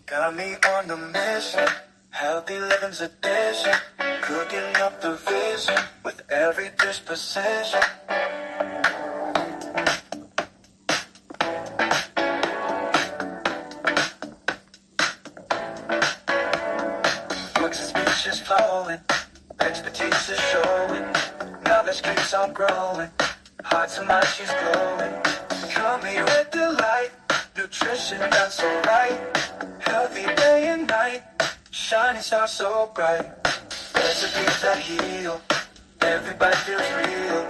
Got me on the mission, healthy living's a dish, cooking up the vision with every disposition. Books and speech is flowing, expertise is showing, knowledge keeps on growing, hearts and minds she's glowing. Come here with delight, nutrition done so right, healthy day and night, shining star so bright. Recipes that heal, everybody feels real,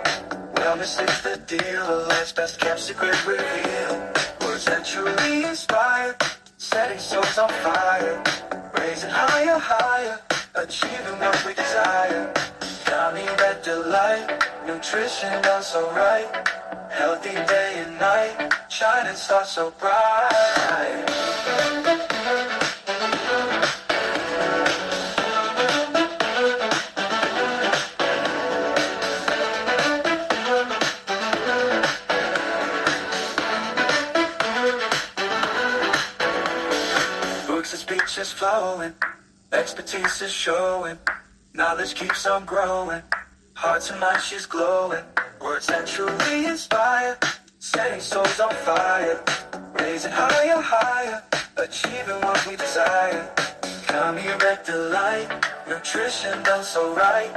wellness is the deal, a life's best kept secret reveal. Words that truly inspire, setting souls on fire, raising higher, higher, achieving what we desire. Yummy red delight, nutrition done so right, healthy day and night, shining star so bright. Books and speech is flowing, expertise is showing, knowledge keeps on growing, hearts and minds she's glowing. Words that truly inspire, setting souls on fire, raising higher, higher, achieving what we desire. Come here at delight, nutrition done so right,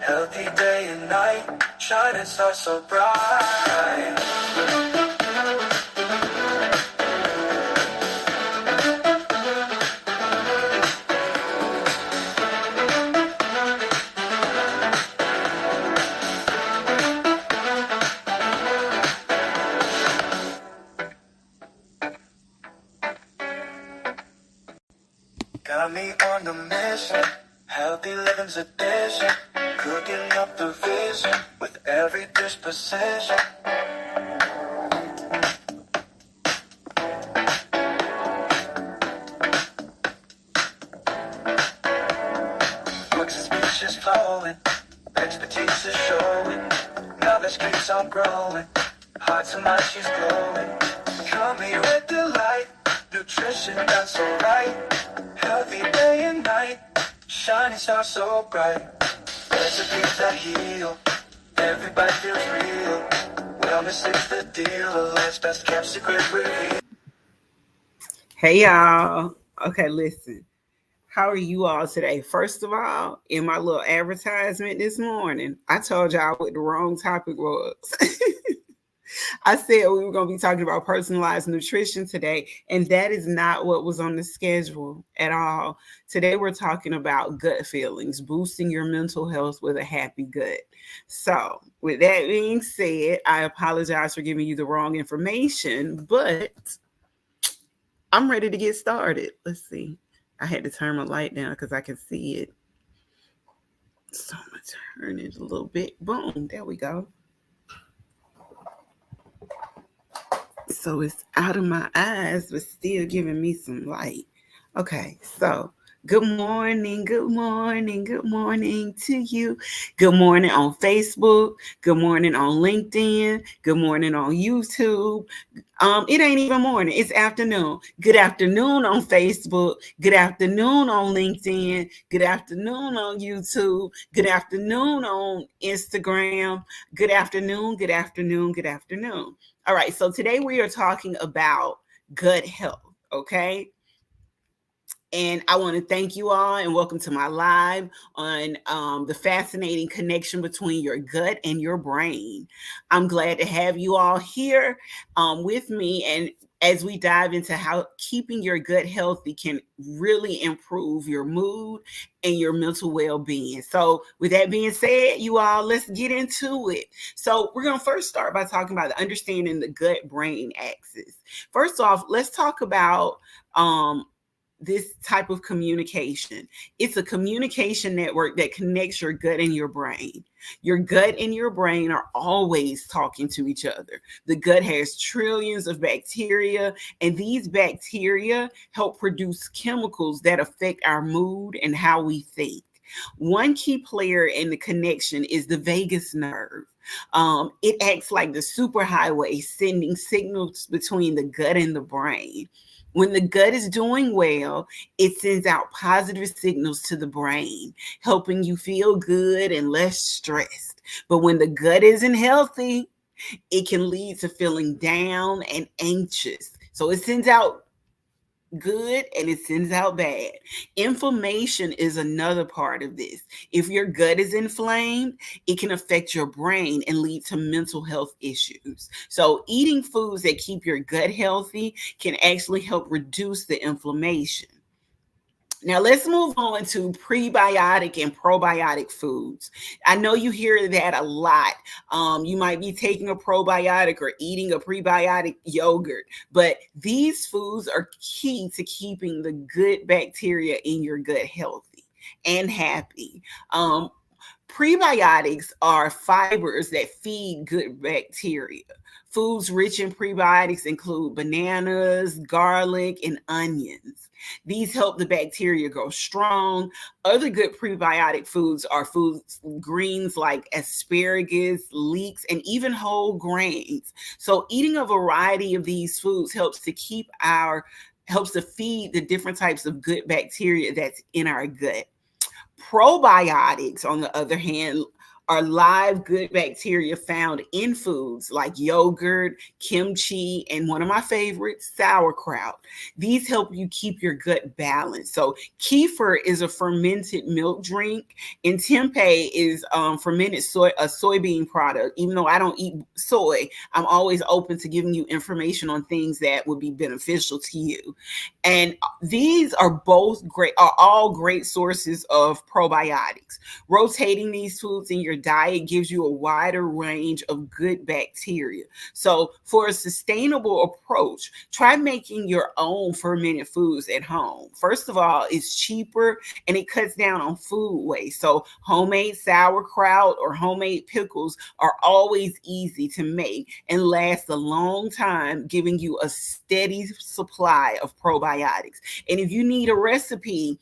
healthy day and night, shining star so bright. Got me on the mission, healthy living's a dish, cooking up the vision with every disposition. Books and speech is flowing, expertise is showing, knowledge keeps on growing, hearts and minds she's glowing. Come here with delight, nutrition done so right, healthy day and night, shining star so bright. Recipes that heal, everybody feels real, wellness is the deal, a life's best kept secret reveal. Hey y'all. Okay, listen. How are you all today? First of all, in my little advertisement this morning, I told y'all what the wrong topic was. I said we were going to be talking about personalized nutrition today, and that is not what was on the schedule at all. Today, we're talking about gut feelings, boosting your mental health with a happy gut. So, with that being said, I apologize for giving you the wrong information, but I'm ready to get started. Let's see. I had to turn my light down because I can see it. So, I'm going to turn it a little bit. Boom. There we go. So it's out of my eyes, but still giving me some light. Okay, so good morning to you. Good morning on Facebook. Good morning on LinkedIn. Good morning on YouTube. It ain't even morning, it's afternoon. Good afternoon on Facebook. Good afternoon on LinkedIn. Good afternoon on YouTube. Good afternoon on Instagram. Good afternoon. All right, so today we are talking about gut health, okay? And I want to thank you all and welcome to my live on the fascinating connection between your gut and your brain. I'm glad to have you all here with me, and as we dive into how keeping your gut healthy can really improve your mood and your mental well-being. So with that being said, you all, let's get into it. So we're going to first start by talking about understanding the gut-brain axis. First off, let's talk about this type of communication. It's a communication network that connects your gut and your brain. Your gut and your brain are always talking to each other. The gut has trillions of bacteria, and these bacteria help produce chemicals that affect our mood and how we think. One key player in the connection is the vagus nerve. It acts like the superhighway, sending signals between the gut and the brain. When the gut is doing well, it sends out positive signals to the brain, helping you feel good and less stressed. But when the gut isn't healthy, it can lead to feeling down and anxious. So it sends out good and it sends out bad. Inflammation is another part of this. If your gut is inflamed, it can affect your brain and lead to mental health issues. So, eating foods that keep your gut healthy can actually help reduce the inflammation. Now let's move on to prebiotic and probiotic foods. I know you hear that a lot. You might be taking a probiotic or eating a prebiotic yogurt, but these foods are key to keeping the good bacteria in your gut healthy and happy. Prebiotics are fibers that feed good bacteria. Foods rich in prebiotics include bananas, garlic, and onions. These help the bacteria grow strong. Other good prebiotic foods are foods, greens like asparagus, leeks, and even whole grains. So eating a variety of these foods helps to feed the different types of good bacteria that's in our gut. Probiotics, on the other hand, are live good bacteria found in foods like yogurt, kimchi, and one of my favorites, sauerkraut. These help you keep your gut balanced. So kefir is a fermented milk drink, and tempeh is fermented a soybean product. Even though I don't eat soy, I'm always open to giving you information on things that would be beneficial to you. And these are all great sources of probiotics. Rotating these foods in your diet gives you a wider range of good bacteria. So, for a sustainable approach, try making your own fermented foods at home. First of all, it's cheaper and it cuts down on food waste. So, homemade sauerkraut or homemade pickles are always easy to make and last a long time, giving you a steady supply of probiotics. And if you need a recipe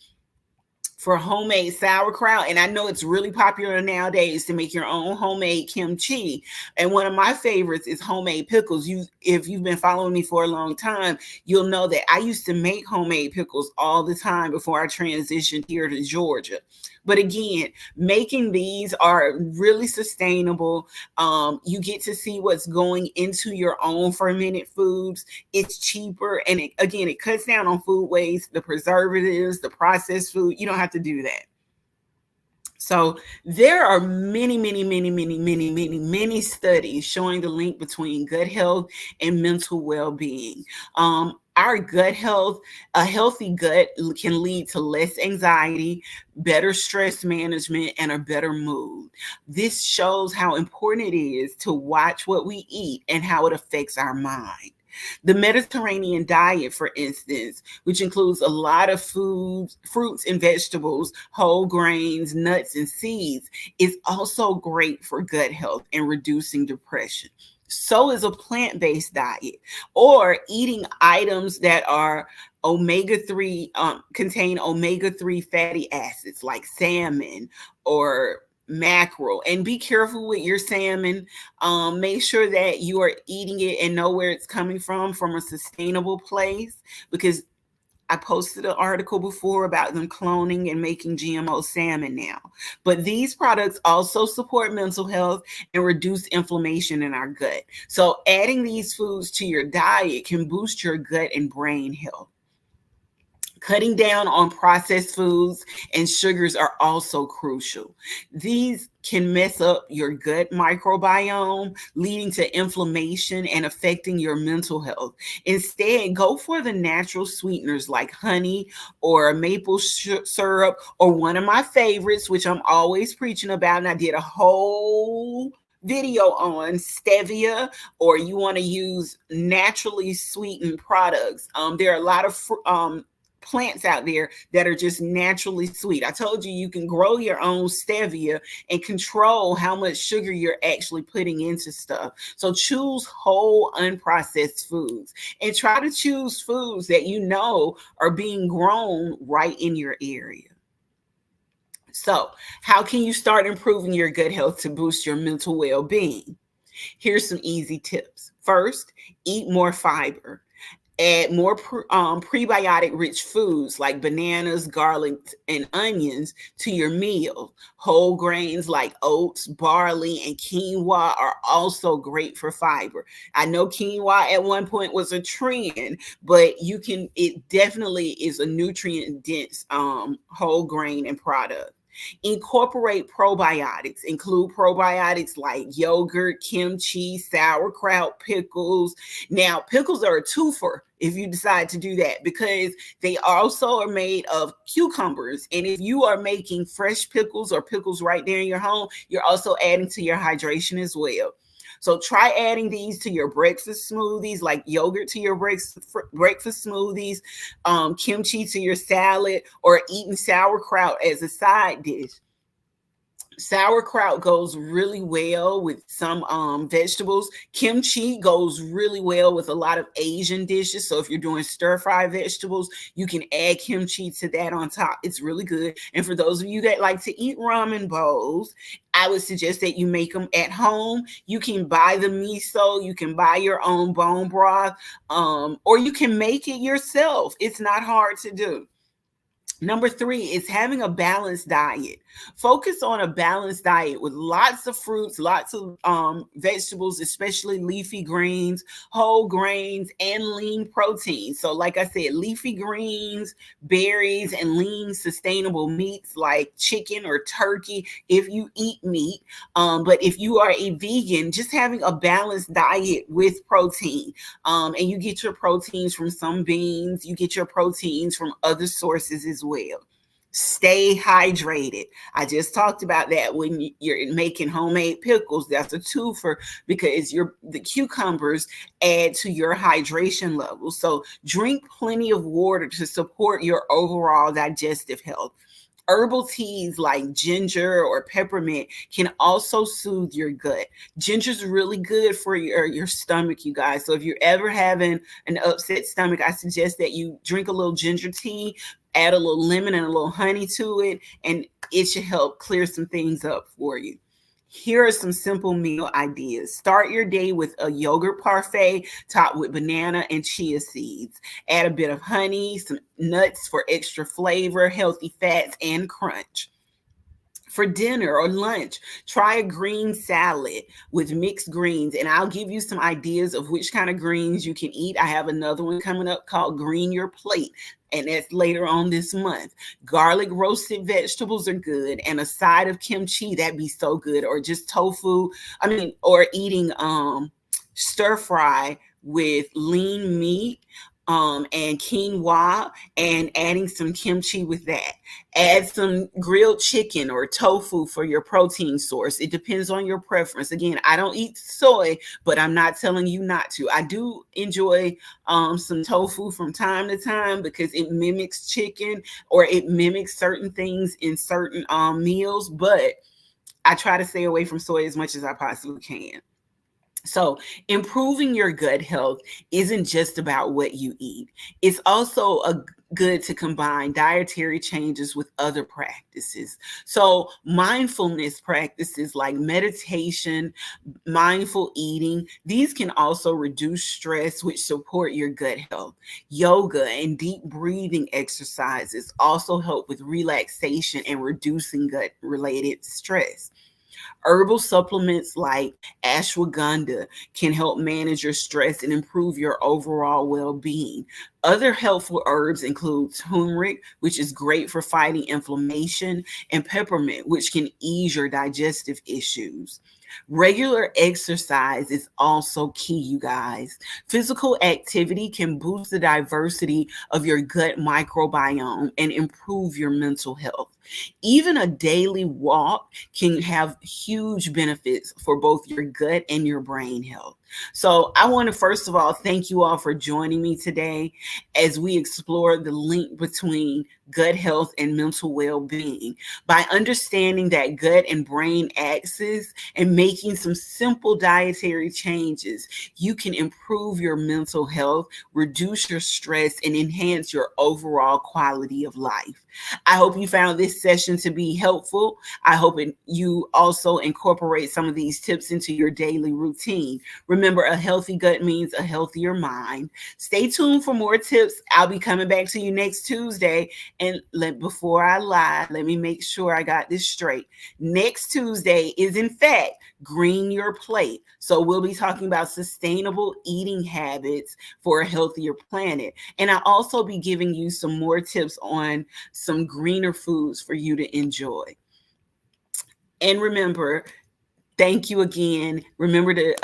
for homemade sauerkraut, and I know it's really popular nowadays to make your own homemade kimchi, and one of my favorites is homemade pickles. If you've been following me for a long time, you'll know that I used to make homemade pickles all the time before I transitioned here to Georgia. But again, making these are really sustainable. You get to see what's going into your own fermented foods. It's cheaper, and it cuts down on food waste, the preservatives, the processed food. You don't have to do that. So there are many studies showing the link between gut health and mental well-being. Our gut health, a healthy gut can lead to less anxiety, better stress management, and a better mood. This shows how important it is to watch what we eat and how it affects our mind. The Mediterranean diet, for instance, which includes a lot of foods, fruits and vegetables, whole grains, nuts, and seeds, is also great for gut health and reducing depression. So is a plant-based diet, or eating items that are omega-3, contain omega-3 fatty acids like salmon or mackerel. And be careful with your salmon. Make sure that you are eating it and know where it's coming from a sustainable place, because I posted an article before about them cloning and making GMO salmon now. But these products also support mental health and reduce inflammation in our gut. So adding these foods to your diet can boost your gut and brain health. Cutting down on processed foods and sugars are also crucial. These can mess up your gut microbiome, leading to inflammation and affecting your mental health. Instead, go for the natural sweeteners like honey or maple syrup, or one of my favorites, which I'm always preaching about, and I did a whole video on stevia, or you want to use naturally sweetened products. There are a lot of plants out there that are just naturally sweet. I told you can grow your own stevia and control how much sugar you're actually putting into stuff. So choose whole unprocessed foods and try to choose foods that you know are being grown right in your area. So how can you start improving your gut health to boost your mental well-being? Here's some easy tips. First, eat more fiber. Add more prebiotic rich foods like bananas, garlic, and onions to your meal. Whole grains like oats, barley, and quinoa are also great for fiber. I know quinoa at one point was a trend, but it definitely is a nutrient dense whole grain and product. Incorporate probiotics. Include probiotics like yogurt, kimchi, sauerkraut, pickles. Now, pickles are a twofer if you decide to do that, because they also are made of cucumbers. And if you are making fresh pickles or pickles right there in your home, you're also adding to your hydration as well. So try adding these to your breakfast smoothies, like yogurt to your breakfast smoothies, kimchi to your salad, or eating sauerkraut as a side dish. Sauerkraut goes really well with some vegetables. Kimchi goes really well with a lot of Asian dishes. So if you're doing stir fry vegetables, you can add kimchi to that on top. It's really good. And for those of you that like to eat ramen bowls, I would suggest that you make them at home. You can buy the miso, you can buy your own bone broth, or you can make it yourself. It's not hard to do. Number 3 is having a balanced diet. Focus on a balanced diet with lots of fruits, lots of vegetables, especially leafy greens, whole grains, and lean protein. So like I said, leafy greens, berries, and lean sustainable meats like chicken or turkey if you eat meat. But if you are a vegan, just having a balanced diet with protein. And you get your proteins from some beans, you get your proteins from other sources as well. Stay hydrated. I just talked about that when you're making homemade pickles. That's a twofer because the cucumbers add to your hydration levels. So drink plenty of water to support your overall digestive health. Herbal teas like ginger or peppermint can also soothe your gut. Ginger's really good for your stomach, you guys. So if you're ever having an upset stomach, I suggest that you drink a little ginger tea, add a little lemon and a little honey to it, and it should help clear some things up for you. Here are some simple meal ideas. Start your day with a yogurt parfait topped with banana and chia seeds. Add a bit of honey, some nuts for extra flavor, healthy fats, and crunch. For dinner or lunch, try a green salad with mixed greens, and I'll give you some ideas of which kind of greens you can eat. I have another one coming up called Green Your Plate, and that's later on this month. Garlic roasted vegetables are good, and a side of kimchi, that'd be so good. Or just tofu, or eating stir fry with lean meat and quinoa, and adding some kimchi with that. Add some grilled chicken or tofu for your protein source. It depends on your preference. Again, I don't eat soy, but I'm not telling you not to. I do enjoy some tofu from time to time because it mimics chicken, or it mimics certain things in certain meals, but I try to stay away from soy as much as I possibly can. So improving your gut health isn't just about what you eat. It's also good to combine dietary changes with other practices. So mindfulness practices like meditation, mindful eating, these can also reduce stress, which support your gut health. Yoga and deep breathing exercises also help with relaxation and reducing gut related stress. Herbal supplements like ashwagandha can help manage your stress and improve your overall well being. Other helpful herbs include turmeric, which is great for fighting inflammation, and peppermint, which can ease your digestive issues. Regular exercise is also key, you guys. Physical activity can boost the diversity of your gut microbiome and improve your mental health. Even a daily walk can have huge benefits for both your gut and your brain health. So I want to first of all thank you all for joining me today as we explore the link between gut health and mental well-being. By understanding that gut and brain axis and making some simple dietary changes, you can improve your mental health, reduce your stress, and enhance your overall quality of life. I hope you found this session to be helpful. I hope you also incorporate some of these tips into your daily routine. Remember Remember, a healthy gut means a healthier mind. Stay tuned for more tips. I'll be coming back to you next Tuesday. And before I lie, let me make sure I got this straight. Next Tuesday is, in fact, Green Your Plate. So we'll be talking about sustainable eating habits for a healthier planet. And I'll also be giving you some more tips on some greener foods for you to enjoy. And remember, thank you again. Remember that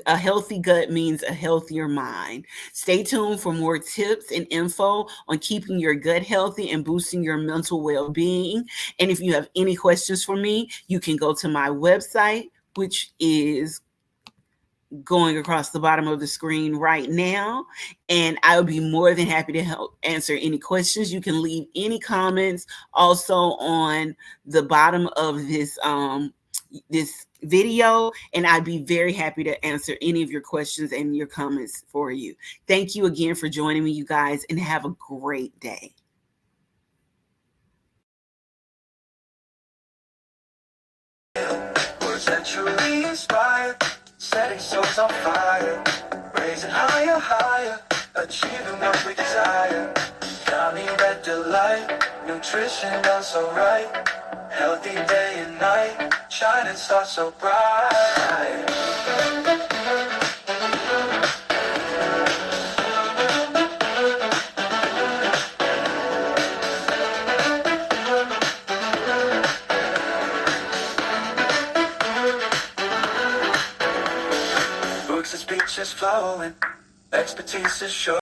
a healthy gut means a healthier mind. Stay tuned for more tips and info on keeping your gut healthy and boosting your mental well-being. And if you have any questions for me, you can go to my website, which is going across the bottom of the screen right now, and I'll be more than happy to help answer any questions. You can leave any comments also on the bottom of this video, and I'd be very happy to answer any of your questions and your comments for you. Thank you again for joining me, you guys, and have a great day. We're centrally inspired, setting souls on fire, raising higher, higher, achieving what we desire. Yummy red delight, nutrition done so right, healthy day and night, shining star so bright. Books and speeches flowing, expertise is showing.